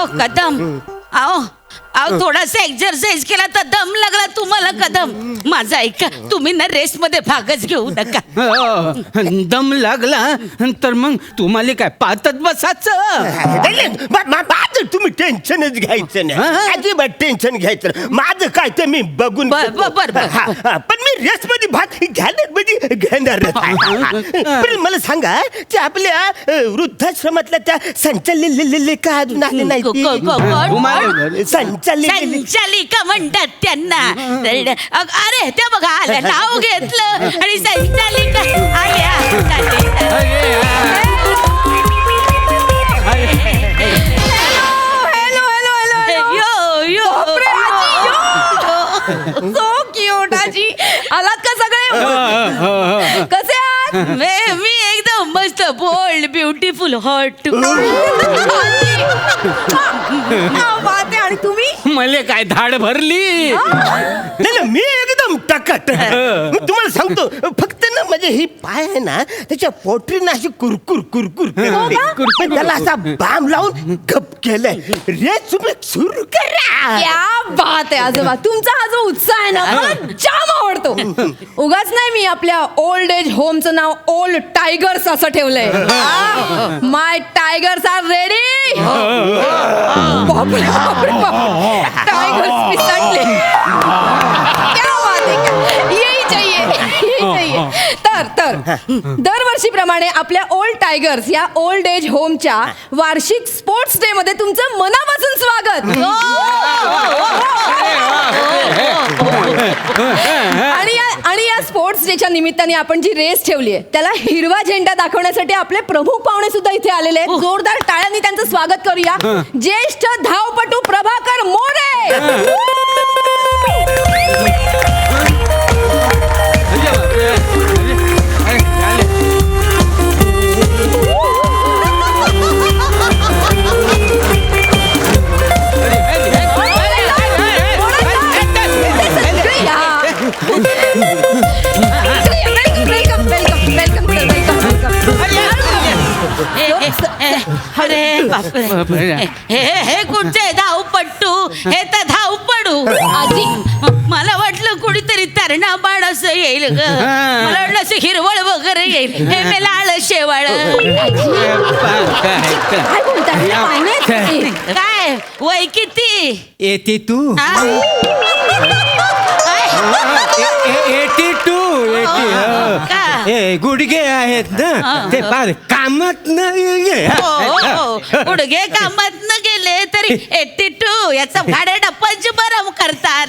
अहो कदम, अहो थोडासा एक्सरसाइज केला तर दम लागला तुम्हाला कदम. माझा ऐका, तुम्ही ना रेस मध्ये भागच घेऊ नका. दम लागला तर मग तुम्हाला काय पातच बसायचं. तुम्ही टेन्शनच घ्यायचं नाही, अजिबात टेन्शन घ्यायचं नाही. माझं काय ते मी बघून बर. पण मी रेस मध्ये भाग घ्यायला म्हणजे घेणारच आहे. पण मला सांगा, ते आपल्या वृद्धाश्रमातल्या त्या संचालिका अजून आले नाही संचालिका म्हणतात त्यांना. अरे ते बघा आल्या, नाव घेतलं आणि संचालिका आल्या. सो क्यूट आजी. आलात का सगळे? कसे आहात? मी एकदम मस्त, बोल्ड, ब्युटिफुल, हॉट. आणि तुम्ही? मला काय धाड भरली. नाही, मी एकदम टकाटक. मी तुम्हाला सांगतो, फक्त ना म्हणजे ही पाय आहे ना, त्याच्या पोटरीनं अशी कुरकुर कुरकुर करते. त्याला असा बाम लावून गप केलंय. रेस तुम्ही सुरू करा. क्या बात आहे आजोबा, तुमचा हा जो उत्साह आहे ना मला जाम आवडतो. उगाच नाही मी आपल्या ओल्ड एज होमचं नाव ओल्ड टायगर्स असं ठेवलंय. माय टायगर्स आर रेडी. टायगर्स पिसाटले. क्या बात आहे, यही चाहिए. तर दरवर्षीप्रमाणे आपल्या ओल्ड टायगर्स या ओल्ड एज होमच्या वार्षिक स्पोर्ट्स डे मध्ये तुमचं मनापासून स्वागत. आणि या स्पोर्ट्स डेच्या निमित्ताने आपण जी रेस ठेवली आहे त्याला हिरवा झेंडा दाखवण्यासाठी आपले प्रमुख पाहुणे सुद्धा इथे आलेले आहेत. जोरदार टाळ्यांनी त्यांचं स्वागत करूया. ज्येष्ठ धावपटू प्रभाकर मोरे. अरे बापरे, हे कुठचे धावपट्टू, हे तर धावपडू. आजी, मला वाटलं कुणीतरी तरणा बाण असं येईल ग. मला वाटलं असं हिरवळ वगैरे येईल. हे मी लाल शेवाळ. काय वय किती? येते तू. 82 गुडघे आहेत ना, ते फार कामात नाही. गुडघे कामात न गेले तरी 82 याचा भाड्यानं पंचबरम करतात.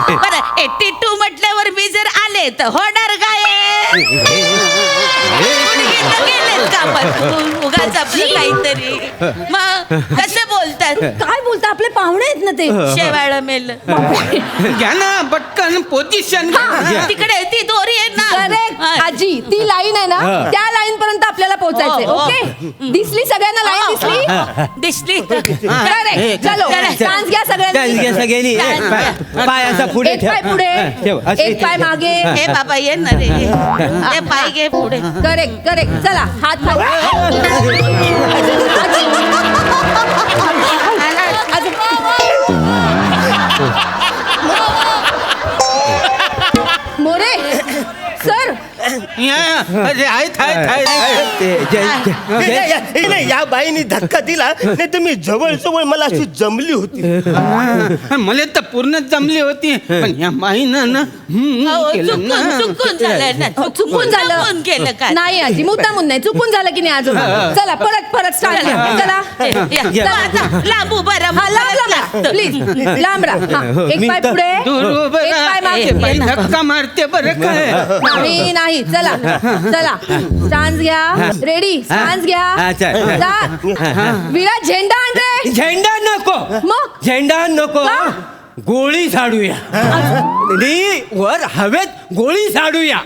बरं 82 म्हटल्यावर मी जर आले तर होणार काय? उगाच आपलं काहीतरी. मग कसे बोलतात? काय बोलता, आपले पाहुणे आहेत ना ते. शेवाळ मेल. घ्या ना पटकन पोझिशन. तिकडे ती दोरी आहे ना. करेक्ट आजी, ती लाईन आहे ना, त्या लाईन पर्यंत आपल्याला पोहोचायचंय. ओके, दिसली सगळ्यांना लाईन? दिसली. करेक्ट. चलो चान्स घ्या सगळ्यांनी. पायाचा पुढे एक पाय पुढे, एक पाय मागे. हे बाबा ये ना रे, हे पाय घे पुढे. करेक्ट. चला हात मोरे सर. या बाईने धक्का दिला, नाही तर मी जवळ मला अशी जमली होती. मला तर पूर्ण जमली होती, पण या बाईनं ना चुकून झालं केलं काय? नाही आजी, मुद्दामून नाही, चुकून झालं की नाही आजोबा. चला परत स्टार्ट. चला लांब उभा लांब प्लीज, लांब राहा. एक पाय पुढे, एक पाय मागे. धक्का मारते बरं काय? नाही. चला स्टान्स घ्या. रेडी, स्टान्स घ्या. विराज झेंडा आण रे. झेंडा नको. मग झेंडा नको, गोळी झाडूया. वर हवेत गोळी झाडूया.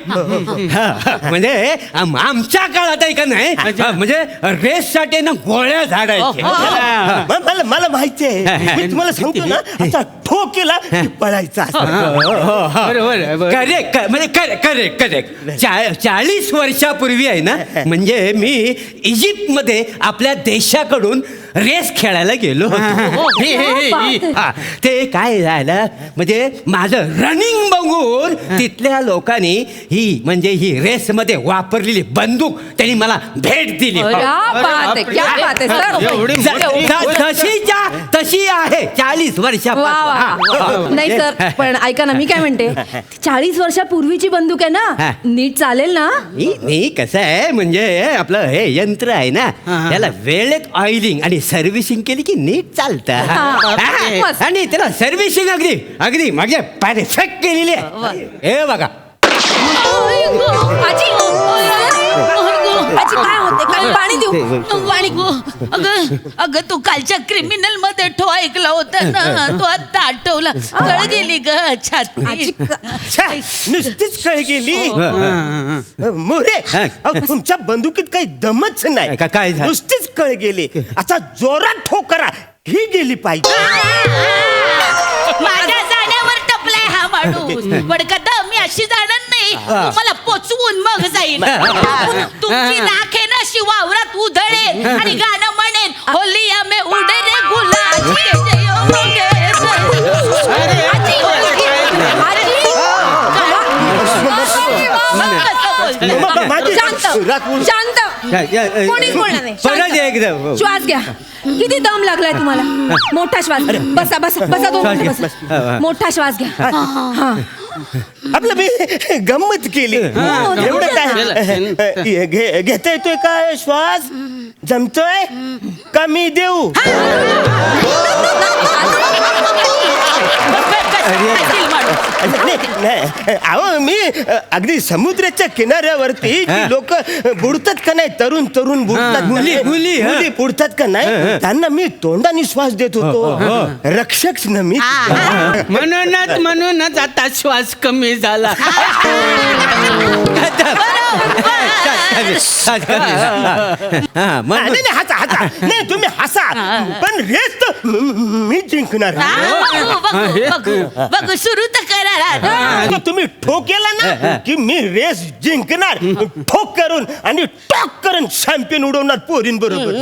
म्हणजे आमच्या काळात आहे का नाही, म्हणजे रेस साठी ना गोळ्या झाडायच्या. मला माहिती आहे, मी तुम्हाला सांगतो ना, असा ठो केला पळायचा. करेक्ट, म्हणजे करेक्ट. 40 वर्षापूर्वी आहे ना, म्हणजे मी इजिप्त मध्ये आपल्या देशाकडून रेस खेळायला गेलो होतो हा, ते काय झालं म्हणजे माझं रनिंग बघून तिथल्या लोकांनी ही रेस मध्ये वापरलेली बंदूक त्यांनी मला भेट दिली क्या बात आहे, क्या बात आहे, सर. तशीच्या तशी आहे 40 वा, वा, वर्षापासून वा. नाही सर, पण ऐका ना, मी काय म्हणते, 40 वर्षापूर्वीची बंदूक आहे हा. ना, नीट चालेल ना? नाही कसं आहे म्हणजे आपलं हे यंत्र आहे ना त्याला वेळेत ऑइलिंग आणि सर्व्हिसिंग केली की नीट चालतं मस्त. आणि त्याला सर्व्हिसिंग अगदी अगदी मागे परफेक्ट केलेली आहे हे बघा आजी, आजी काय होते, काय पाणी देऊ? पाणी अगं अगं तू कालच्या क्रिमिनल मध्ये ठो ऐकला होता ना, तो आता आठवला, कळ गेली ग छाती. आजी, छा, नुसतीच कळ गेली मोरे तुमच्या बंदुकीत काही दमच नाही काय झालं? नुसतीच कळ गेली. आता जोरात ठोकरा ही गेली पाहिजे. माझ्या जाण्यावर टपलाय हा माणूस, पण कदम मी अशी जाणार नाही, मला पोचवून मग जाईल. तुमची राख आहे ना अशी वावरात उधळेल आणि गाणं म्हणेन, होलिया में उडे रे गुलाल के जयो होगे. आजी, माझी शांत, शांत. कोणीच बोलणार नाही. शांत. एकदम श्वास घ्या. किती दम लागलाय तुम्हाला? मोठा श्वास घ्या. बसा बसा बसा, 2 मिनिटं बसा. मोठा श्वास घ्या. हा. आपलं मी गंमत केली एवढं काय घेता येतोय काय श्वास जमतोय कमी देऊ अहो मी अगदी समुद्राच्या किनाऱ्यावरती लोक बुडतात का नाही तरुण तरुण बुडतात मुली बुडतात का नाही त्यांना मी तोंडाने श्वास देत होतो रक्षक ना मी म्हणूनच आता श्वास कमी झाला. नाही हसा हसा नाही तुम्ही हसा पण रेस तर मी जिंकणार बघ सुरू तर करा. तुम्ही ठोक केला ना की मी रेस जिंकणार ठोक करून आणि टॉक करून चॅम्पियन उडवणार पोरीन बरोबर.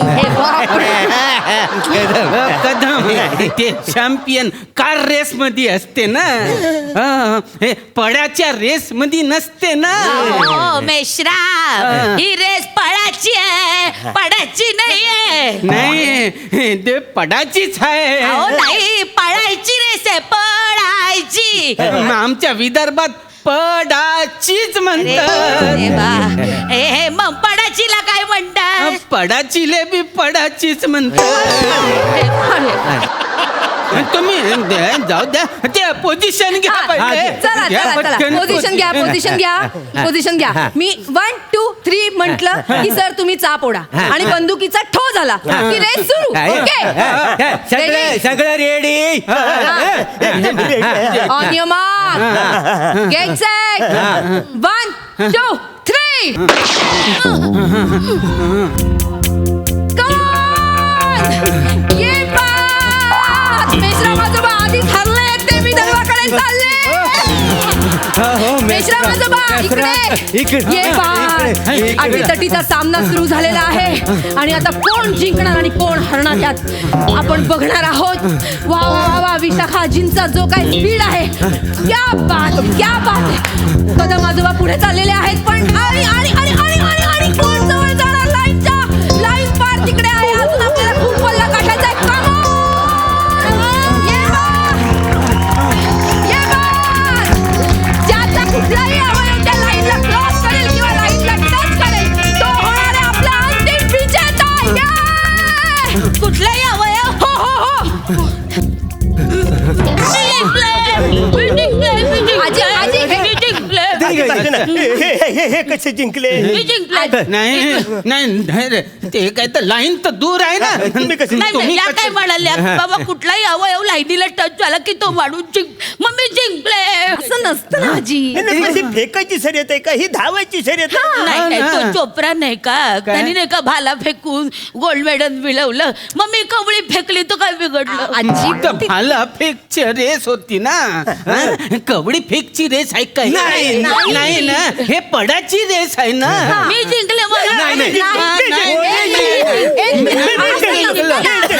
कदम ते चॅम्पियन कार रेस मध्ये असते ना, हे पडाच्या रेस मध्ये नसते ना. हो मेश्रा, ही रेस पळाची आहे, पडाची नाहीये. नाही ते पडाचीच आहे. अहो नाही, पळायची रेस आहे, पळायची. आमच्या विदर्भात पडाचीच अरे म्हणतात. बा. हे मग पडाचीला काय म्हणतात? पडाचीले बी पडाचीच म्हणतात. तुम्ही जाऊ द्या, ते पोझिशन घ्या पहिले. चला घ्या चला चला, पटकन पोझिशन घ्या, पोझिशन घ्या, पोझिशन घ्या. मी 1 2 3 म्हटलं की सर तुम्ही चाप ओढा आणि बंदुकीचा ठो झाला की रेस सुरू. ओके, सगळं ready on your mark, get set, 1 2 3. ये बात मिश्रा माझोबा आधीच हरले, ते मी दरवाकडे चालले. मिश्रा माझोबा इकडे ये बात. अटीतटीचा सामना सुरू झालेला आहे आणि आता कोण जिंकणार आणि कोण हरणार यात आपण बघणार आहोत. वा वा वा, विशाखाजींचा जो काय स्पीड आहे, क्या बात क्या बात. कदम आजोबा पुढे चाललेले आहेत, पण आणि आणि आणि आणि आणि आणि कोण जवळ जाणार? लाईन पार तिकडे आहे. अजून आपल्याला खूप पल्ला काढायचा आहे. Come on! ये बात! ज्याचा कुठलाही अवयव त्या लाईनला क्रॉस करेल किंवा लाईनला टच करेल, तो होणार आहे आपला अंतिम विजेता. Yeah! कुठलाही अवयव? हो हो हो. आजी आजी हे कसे जिंकले नाही नाही रे, ते काय तर लाईन तर दूर आहे ना. तुम्ही कसे तुम्ही या कसे- काय म्हणाल्या बाबा, कुठलाही अवयव लाईनीला टच झाला की तो माणूस मग मी जिंकले. असं नसतं ना आजी. ही फेकायची शर्यत आहे का ही धावायची शर्यत आहे? नाही नाही, ना. तो चोप्रा नाही का, त्यांनी नाही का भाला फेकून गोल्ड मेडल मिळवलं, मग मी कवळी फेकली तर काय बिघडलं? आजी तर भाला फेकची रेस होती ना. कवडी फेकची रेस आहे काय? नाही, नाही ना, हे पडाची रेस आहे ना. मी जिंकले मला. नाही, नाही. नाही, नाही, एक मिनिट. नाही, नाही, नाही.